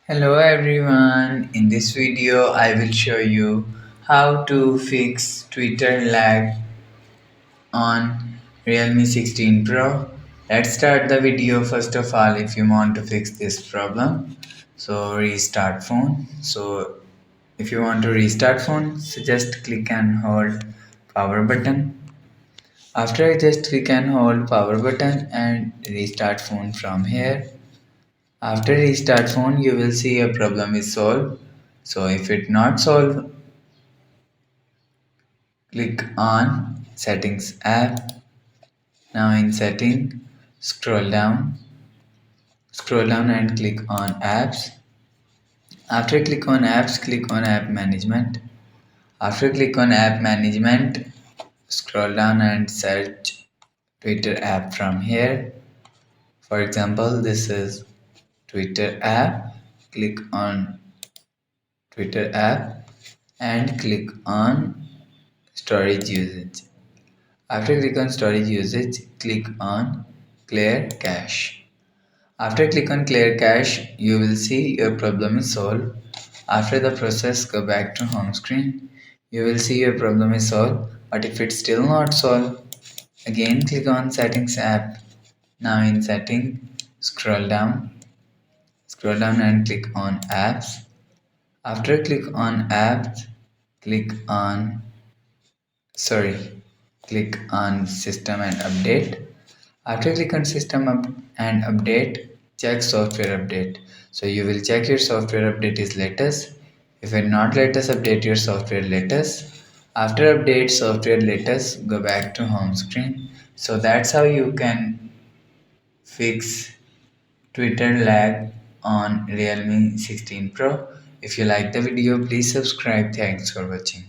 Hello everyone, in this video I will show you how to fix Twitter lag on Realme 16 Pro. Let's start the video. First of all, if you want to fix this problem, so restart phone. So if you want to restart phone, so just click and hold power button. After just click and hold power button and restart phone from here. After restart phone, you will see a problem is solved. So if it not solved, click on settings app. Now in setting, scroll down and click on apps. After click on apps, click on app management. After click on app management, scroll down and search Twitter app from here. For example, this is Twitter app. Click on Twitter app and click on storage usage. After click on storage usage, click on clear cache. After click on clear cache, you will see your problem is solved. After the process, go back to home screen. You will see your problem is solved. But if it's still not solved, again click on settings app. Now in setting, scroll down and click on apps. After click on apps, click on sorry click on system and update. After click on system and update, check software update. So you will check your software update is latest. If it not latest, update your software latest. After update software latest, go back to home screen. So that's how you can fix Twitter lag on Realme 16 Pro. If you like the video, please subscribe. Thanks for watching.